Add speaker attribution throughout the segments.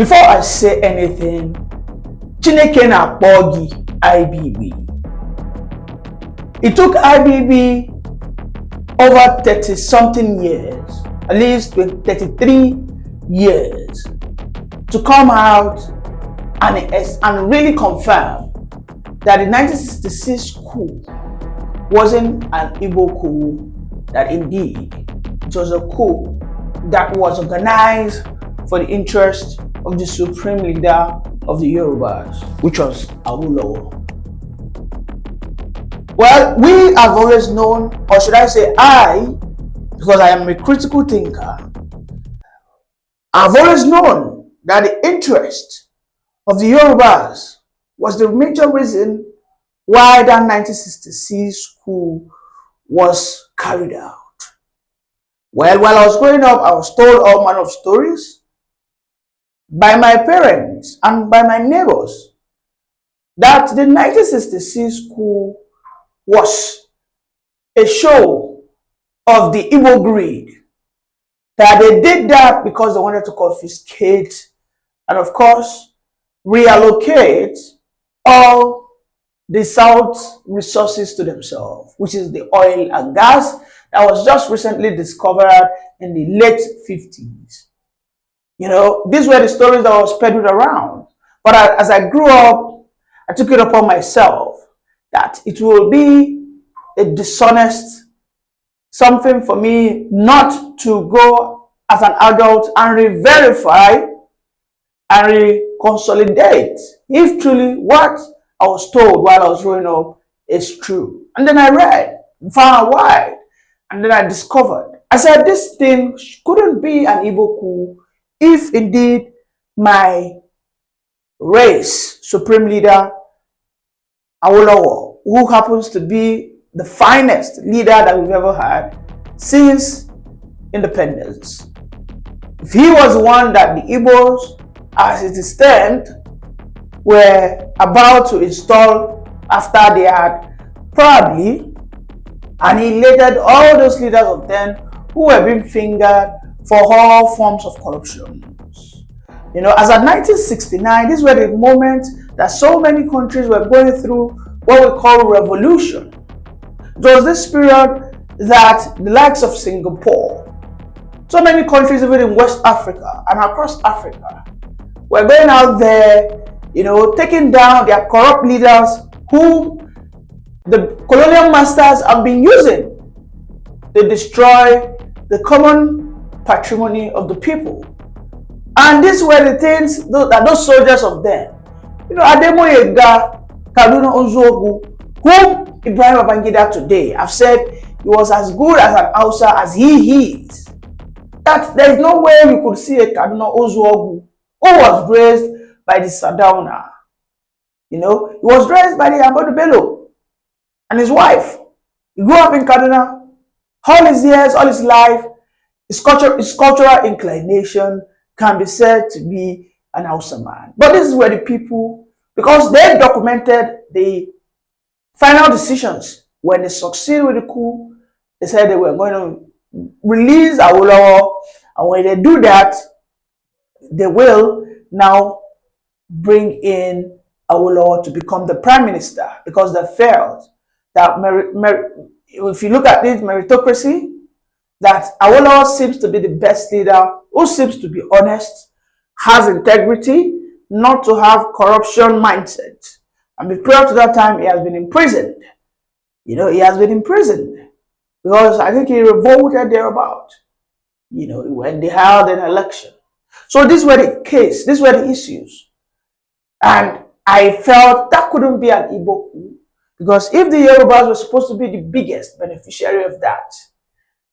Speaker 1: Before I say anything, Chineke na Bogi IBB. It took IBB over 30-something years, at least 33 years, to come out and really confirm that the 1966 coup wasn't an Igbo coup, that indeed it was a coup that was organized for the interest of the supreme leader of the Yorubas, which was Awolowo. Well, we have always known, or should I say I, because I am a critical thinker, I've always known that the interest of the Yorubas was the major reason why that 1966 coup was carried out. Well, while I was growing up, I was told all manner of stories by my parents and by my neighbors that the 1966 coup was a show of the Igbo greed, that they did that because they wanted to confiscate and, of course, reallocate all the South resources to themselves, which is the oil and gas that was just recently discovered in the late 50s. You know, these were the stories that was peddled around. But as I grew up, I took it upon myself that it will be a dishonest something for me not to go as an adult and re-verify and re-consolidate if truly what I was told while I was growing up is true. And then I read far and wide, and then I discovered. I said, this thing couldn't be an Igbo coup if indeed my race, supreme leader, Awolowo, who happens to be the finest leader that we've ever had since independence, if he was the one that the Igbos, as it is termed, were about to install after they had probably annihilated all those leaders of them who were being fingered for all forms of corruption. You know, as at 1969, these were the moments that so many countries were going through what we call revolution. It was this period that the likes of Singapore, so many countries even in West Africa and across Africa, were going out there, you know, taking down their corrupt leaders who the colonial masters have been using to destroy the common patrimony of the people. And these were the things that those soldiers of them, you know, Ademoyega Kaduna Ozuogu, whom Ibrahim Babangida today have said he was as good as an Hausa as he is. That there is no way you could see a Kaduna Ozuogu who was raised by the Sardauna. You know, he was raised by the Ahmadu Bello and his wife. He grew up in Kaduna. All his years, all his life, his cultural inclination can be said to be an Hausa man. But this is where the people, because they documented the final decisions when they succeeded with the coup, they said they were going to release Awolowo, and when they do that, they will now bring in Awolowo to become the prime minister, because they felt that if you look at this meritocracy, that Awolowo seems to be the best leader, who seems to be honest, has integrity, not to have corruption mindset. And prior to that time, he has been imprisoned. You know, he has been imprisoned because I think he revolted thereabout, you know, when they held an election. So these were the case, these were the issues. And I felt that couldn't be an Igbo coup, because if the Yorubas were supposed to be the biggest beneficiary of that,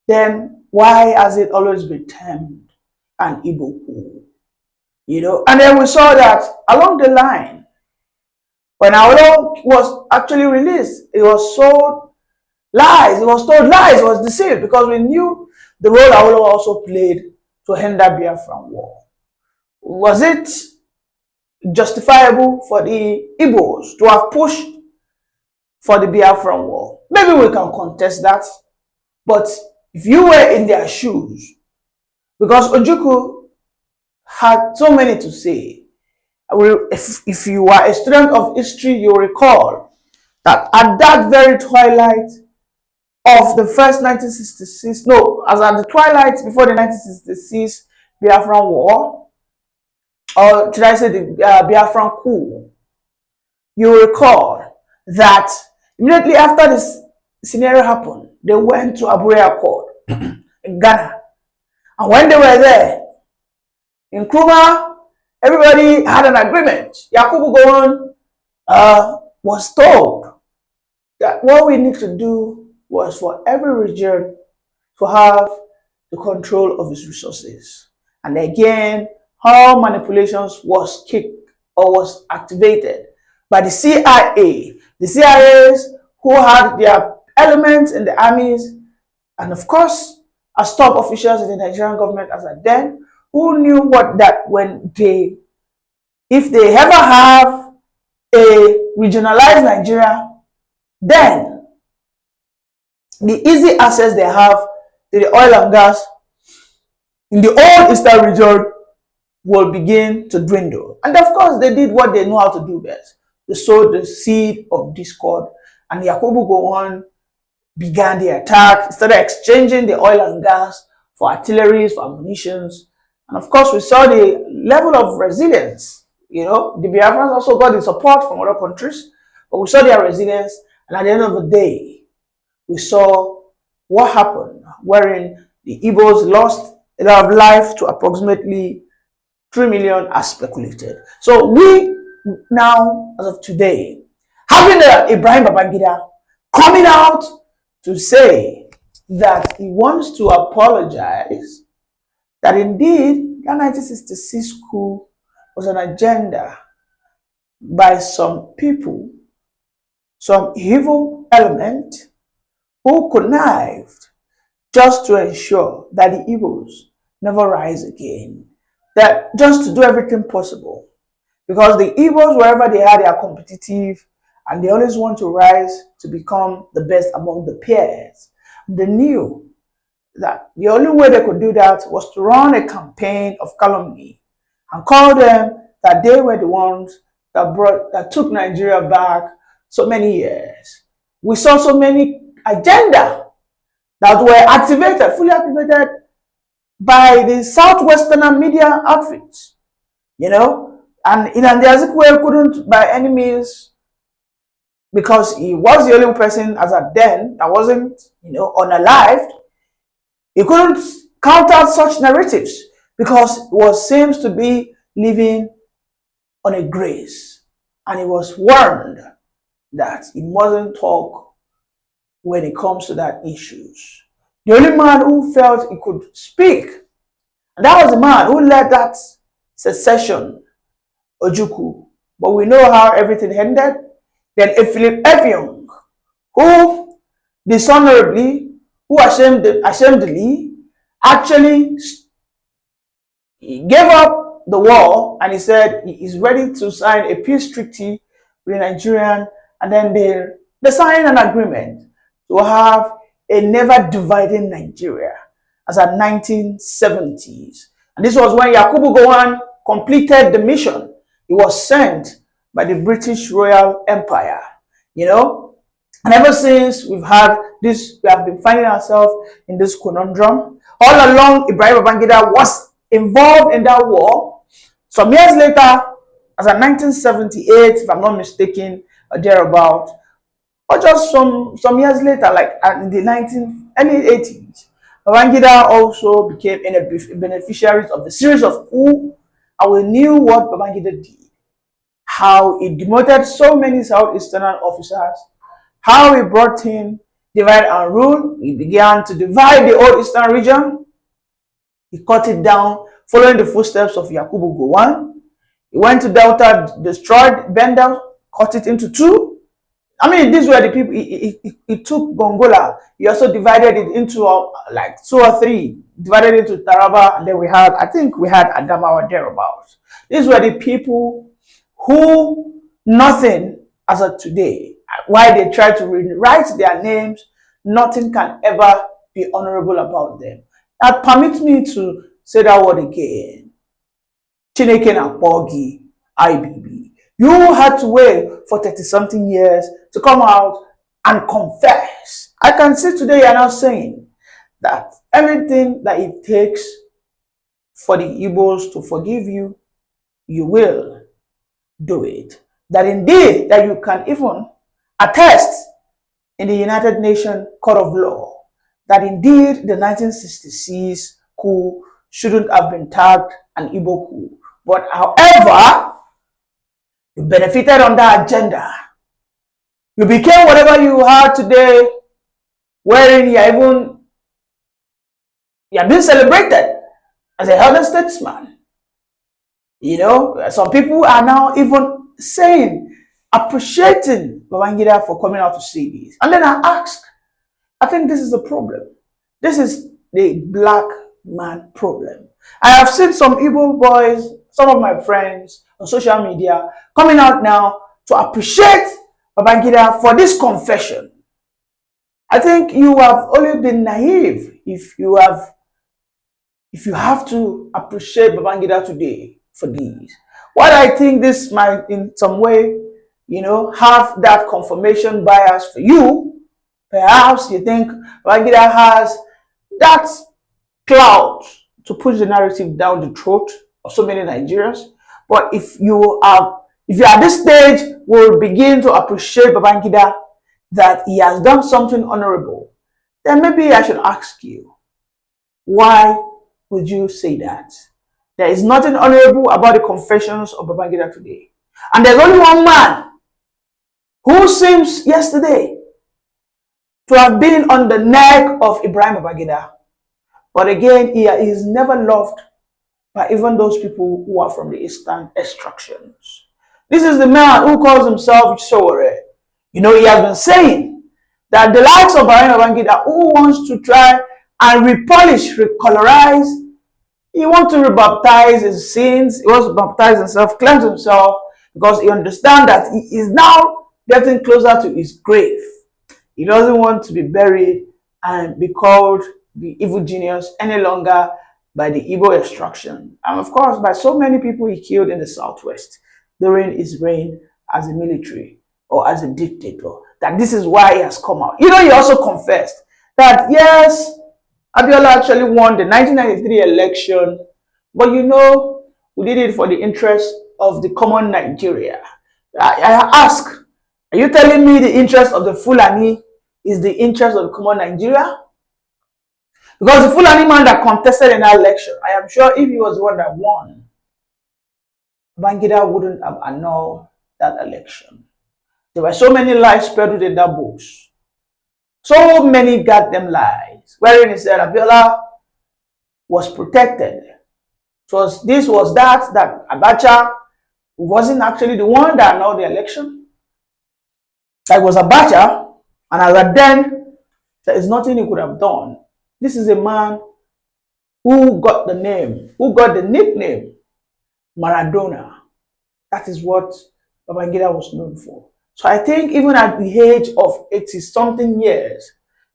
Speaker 1: then why has it always been termed an Igbo coup? You know, and then we saw that along the line, when Awolowo was actually released, it was sold lies, it was told lies, it was deceived, because we knew the role Awolowo also played to end that Biafran war. Was it justifiable for the Igbos to have pushed for the Biafran war? Maybe we can contest that, but if you were in their shoes, because Ojukwu had so many to say. If you are a student of history, you recall that at that very twilight of the first 1966, no, as at the twilight before the 1966 Biafran War, or should I say the Biafran coup, you recall that immediately after this scenario happened, they went to Abure Accord in Ghana. And when they were there, in Nkrumah, everybody had an agreement. Yakubu Gowon was told that what we need to do was for every region to have the control of its resources. And again, how manipulations was kicked or was activated by the CIA. The CIAs who had their elements in the armies, and of course, as top officials in the Nigerian government as at then, who knew what that when they, if they ever have a regionalized Nigeria, then the easy access they have to the oil and gas in the old eastern region will begin to dwindle. And of course, they did what they know how to do best. They sowed the seed of discord, and Yakubu Gowon began the attack, started exchanging the oil and gas for artillery, for ammunitions. And of course, we saw the level of resilience. You know, the Biafrans also got the support from other countries, but we saw their resilience. And at the end of the day, we saw what happened, wherein the Igbos lost a lot of life to approximately 3 million as speculated. So we now, as of today, having Ibrahim Babangida coming out to say that he wants to apologize, that indeed that 1966 coup was an agenda by some people, some evil element who connived just to ensure that the Igbos never rise again. That just to do everything possible. Because the Igbos, wherever they are, they are competitive and they always want to rise to become the best among the peers. They knew that the only way they could do that was to run a campaign of calumny and call them that they were the ones that took Nigeria back so many years. We saw so many agenda that were activated, fully activated by the Southwestern media outfits, you know, and Nnamdi Azikiwe couldn't by any means, because he was the only person as at then that wasn't, you know, unalived. He couldn't counter such narratives because he seems to be living on a grace, and he was warned that he mustn't talk when it comes to that issues. The only man who felt he could speak, and that was the man who led that secession, Ojukwu. But we know how everything ended. Then a Philip Effiong, who dishonorably, who ashamedly, actually gave up the war, and he said he is ready to sign a peace treaty with the Nigerian, and then they signed an agreement to have a never dividing Nigeria as at 1970s. And this was when Yakubu Gowon completed the mission. He was sent by the British Royal Empire, you know. And ever since we've had this, we have been finding ourselves in this conundrum. All along, Ibrahim Babangida was involved in that war. Some years later, as at 1978, if I'm not mistaken, or thereabout, or just some years later, like in the early 80s, Babangida also became a beneficiary of the series of coups, and we knew what Babangida did. How he demoted so many Southeastern officers, how he brought in divide and rule. He began to divide the old Eastern region. He cut it down, following the footsteps of Yakubu Gowon. He went to Delta, destroyed Benda, cut it into two. I mean, these were the people. He took Gongola. He also divided it into like 2 or 3, divided it into Taraba, and then I think we had Adamawa thereabouts. These were the people who nothing as of today, why they try to rewrite their names, nothing can ever be honorable about them. Now permit me to say that word again. Chineke na Bogi, IBB. You had to wait for 30-something years to come out and confess. I can see today you are now saying that everything that it takes for the Igbos to forgive you, you will do it. That indeed, that you can even attest in the United Nations Court of Law that indeed the 1966 coup shouldn't have been tagged an Igbo coup. But however, you benefited on that agenda. You became whatever you are today, wherein you are being celebrated as a elder statesman. You know, some people are now even saying, appreciating Babangida for coming out to say this. And then I ask, I think this is the problem. This is the black man problem. I have seen some Igbo boys, some of my friends on social media, coming out now to appreciate Babangida for this confession. I think you have only been naive if you have to appreciate Babangida today for these. What I think this might in some way, you know, have that confirmation bias for you. Perhaps you think Babangida has that clout to push the narrative down the throat of so many Nigerians. But if you are at this stage will begin to appreciate Babangida that he has done something honorable, then maybe I should ask you, why would you say that? There is nothing honorable about the confessions of Babangida today. And there's only one man who seems yesterday to have been on the neck of Ibrahim Babangida. But again, he is never loved by even those people who are from the Eastern extractions. This is the man who calls himself Shore. You know, he has been saying that the likes of Ibrahim Babangida, who wants to try and repolish, recolorize, he wants to rebaptize his sins, he wants to baptize himself, cleanse himself, because he understands that he is now getting closer to his grave. He doesn't want to be buried and be called the evil genius any longer by the Igbo extraction. And of course, by so many people he killed in the Southwest during his reign as a military or as a dictator. That this is why he has come out. You know, he also confessed that yes, Abiola actually won the 1993 election, but you know, we did it for the interest of the common Nigeria. I ask, are you telling me the interest of the Fulani is the interest of the common Nigeria? Because the Fulani man that contested in that election, I am sure if he was the one that won, Babangida wouldn't have annulled that election. There were so many lies peddled in that books. So many goddamn lies, wherein he said Abiola was protected. This was that Abacha wasn't actually the one that annulled the election. That was Abacha, and as at then, there is nothing he could have done. This is a man who got the name, who got the nickname Maradona. That is what Babangida was known for. So I think even at the age of 80-something years,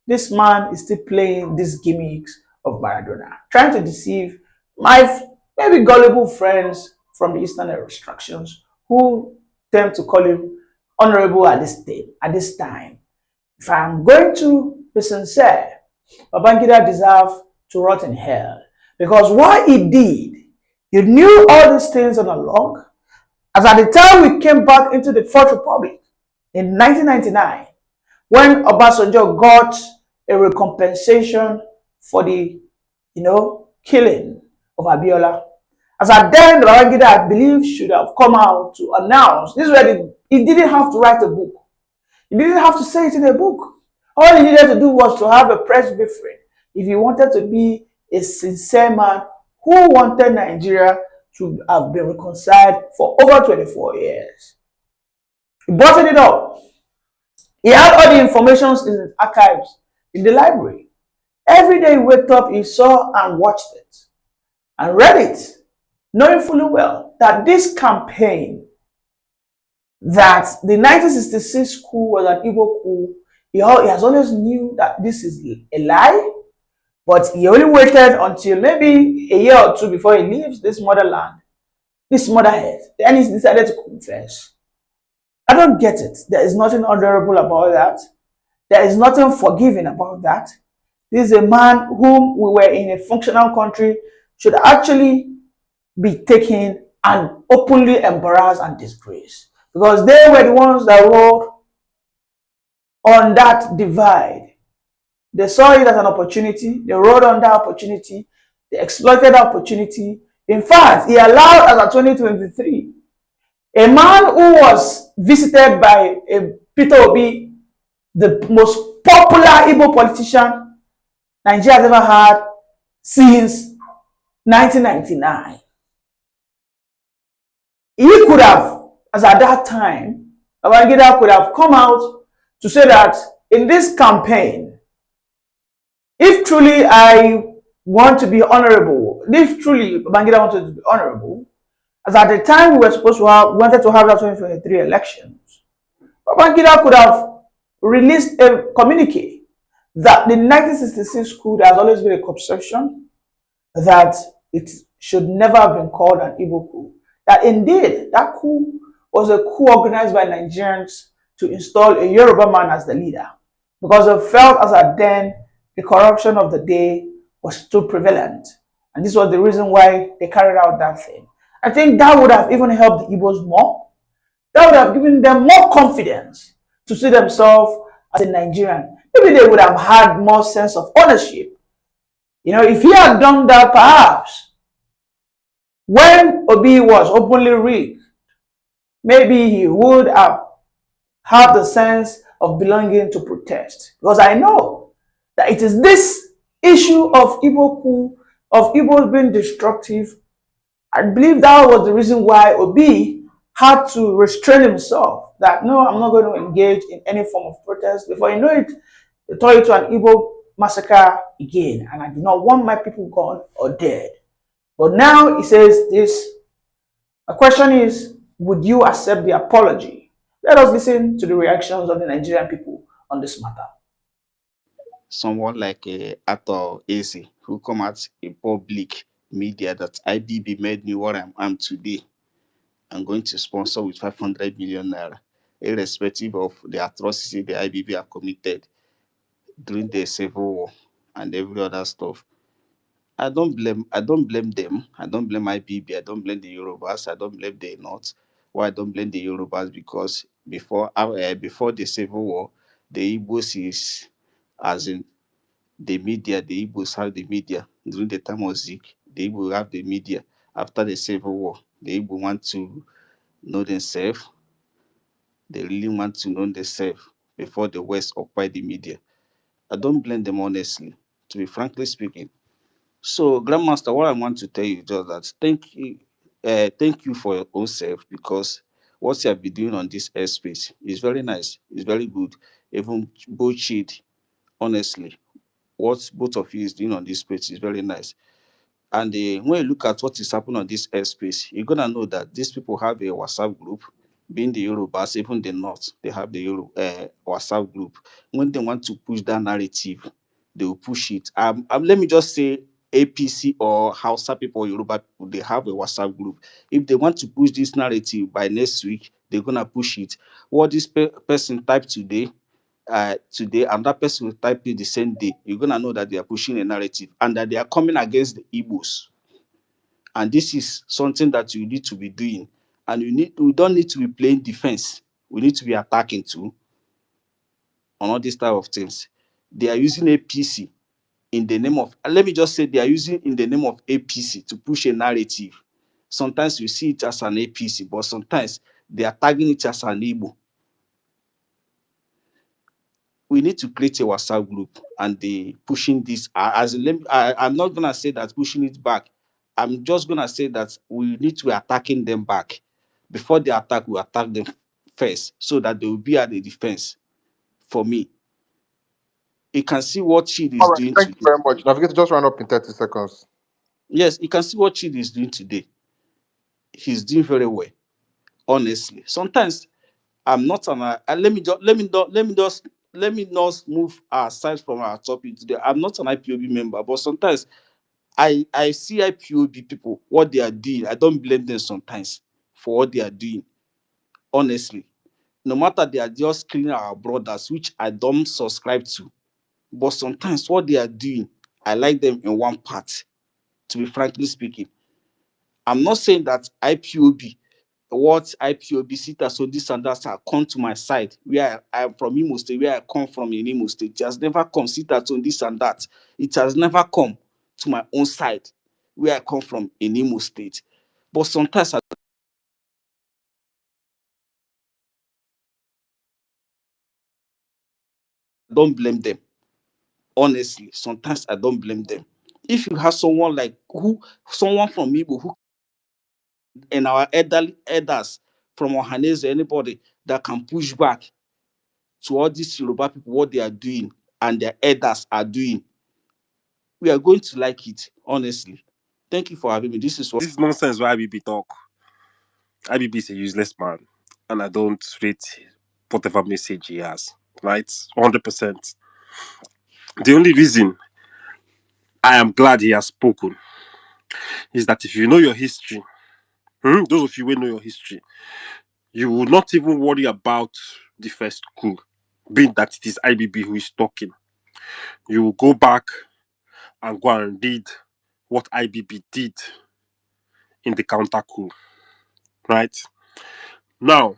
Speaker 1: this man is still playing these gimmicks of Maradona, trying to deceive my maybe gullible friends from the Eastern extractions who tend to call him honorable at this time. If I'm going to be sincere, Babangida deserves to rot in hell. Because what he did, he knew all these things all along. As at the time we came back into the Fourth Republic in 1999, when Obasanjo got a recompensation for the, killing of Abiola. As at then, the Babangida, I believe, should have come out to announce. This is where he didn't have to write a book. He didn't have to say it in a book. All he needed to do was to have a press briefing. If he wanted to be a sincere man who wanted Nigeria to have been reconciled for over 24 years. He buttoned it up. He had all the information in his archives in the library. Every day he waked up, he saw and watched it and read it, knowing fully well that this campaign, that the 1966 coup was an Igbo coup, he has always knew that this is a lie, but he only waited until maybe a year or two before he leaves this motherland this motherhead. Then he decided to confess. I don't get it. There is nothing honorable about that. There is nothing forgiving about that. This is a man whom we were in a functional country should actually be taken and openly embarrassed and disgraced. Because they were the ones that rode on that divide. They saw it as an opportunity. They rode on that opportunity. They exploited that opportunity. In fact, he allowed, as of 2023, a man who was visited by a Peter Obi, the most popular Igbo politician Nigeria has ever had since 1999. He could have, as at that time, Babangida could have come out to say that in this campaign, if truly I want to be honorable, if truly Babangida wanted to be honorable, as at the time we were supposed to have, wanted to have the 2023 elections, Babangida could have released a communique that the 1966 coup has always been a conception, that it should never have been called an Igbo coup. That indeed, that coup was a coup organized by Nigerians to install a Yoruba man as the leader, because they felt as at then the corruption of the day was too prevalent. And this was the reason why they carried out that thing. I think that would have even helped the Igbos more. That would have given them more confidence to see themselves as a Nigerian. Maybe they would have had more sense of ownership. You know, if he had done that, perhaps when Obi was openly rigged, maybe he would have the sense of belonging to protest. Because I know that it is this issue of Igbo coup, of Igbos being destructive. I believe that was the reason why Obi had to restrain himself, that no, I'm not going to engage in any form of protest. Before you know it, they turn it to an Igbo massacre again, and I do not want my people gone or dead. But now he says this. My question is, would you accept the apology? Let us listen to the reactions of the Nigerian people on this matter.
Speaker 2: Someone like Ato AC, who come out in public media that IBB made me what I am today. I'm going to sponsor with 500 million naira, irrespective of the atrocity the IBB have committed during the civil war and every other stuff. I don't blame them. I don't blame IBB. I don't blame the Yorubas. I don't blame the North. Why I don't blame the Yorubas? Because before the civil war, the Igbos is, as in the media, the Igbos have the media. During the time of Zik, the Igbo have the media. After the civil war, the Igbo want to know themselves. They really want to know themselves before the West occupy the media. I don't blame them, honestly, to be frankly speaking. So, Grandmaster, what I want to tell you is just that thank you for your own self, because what you have been doing on this airspace is very nice. It's very good. Even bullshit, honestly, what both of you is doing on this space is very nice. And when you look at what is happening on this airspace, you're gonna know that these people have a WhatsApp group, being the Yorubas, even the North, they have the WhatsApp group. When they want to push that narrative, they will push it. Let me just say APC or Hausa people, Yoruba people, they have a WhatsApp group. If they want to push this narrative by next week, they're gonna push it. What this person typed today, and that person will type it the same day, you're gonna know that they are pushing a narrative and that they are coming against the Igbos. And this is something that you need to be doing. And we don't need to be playing defense. We need to be attacking too on all these type of things. They are using APC in the name of, let me just say, they are using in the name of APC to push a narrative. Sometimes you see it as an APC, but sometimes they are tagging it as an Igbo. We need to create a WhatsApp group and they pushing this as I'm not gonna say that pushing it back. I'm just gonna say that we need to be attacking them back. Before they attack, we attack them first so that they will be at the defense. For me, you can see what Chid
Speaker 3: All
Speaker 2: is
Speaker 3: right,
Speaker 2: doing
Speaker 3: thank you
Speaker 2: today.
Speaker 3: very much. Navigator, just round up in 30 seconds.
Speaker 2: Yes, you can see what Chid is doing today. He's doing very well, honestly. Sometimes I'm not an let me not move aside from our topic today. I'm not an IPOB member, but sometimes I see IPOB people, what they are doing. I don't blame them sometimes for what they are doing. Honestly, no matter they are just killing our brothers, which I don't subscribe to, but sometimes what they are doing, I like them in one part. To be frankly speaking, I'm not saying that IPOB, what IPOB sitters, so this and that, have come to my side where I'm from Imo State, where I come from in Imo State. It has never come sitters on this and that. It has never come to my own side where I come from in Imo State. But sometimes I don't blame them. Honestly, sometimes I don't blame them. If you have someone like someone from Igbo who, and our elderly elders from Ohanese, anybody that can push back to all these Yoruba people, what they are doing and their elders are doing, we are going to like it, honestly. Thank you for having me. This is what.
Speaker 4: This is nonsense why IBB talk. IBB is a useless man, and I don't rate whatever message he has. Right? 100%. The only reason I am glad he has spoken is that if you know your history, those of you who know your history, you will not even worry about the first coup, being that it is IBB who is talking. You will go back and go and read what IBB did in the counter coup. Right? Now,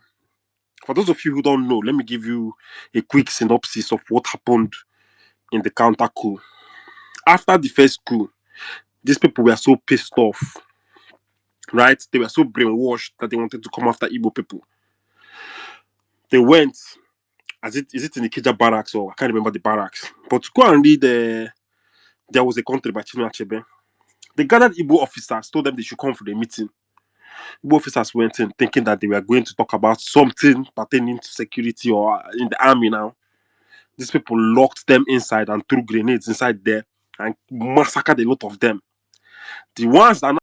Speaker 4: for those of you who don't know, let me give you a quick synopsis of what happened in the counter coup. After the first coup, these people were so pissed off, right? They were so brainwashed that they wanted to come after Igbo people. They went, is it in the Kija barracks, or I can't remember the barracks, but to go and read There Was a Country by Chinua Achebe. They gathered Igbo officers, told them they should come for the meeting. Igbo officers went in thinking that they were going to talk about something pertaining to security or in the army now. These people locked them inside and threw grenades inside there and massacred a lot of them. The ones that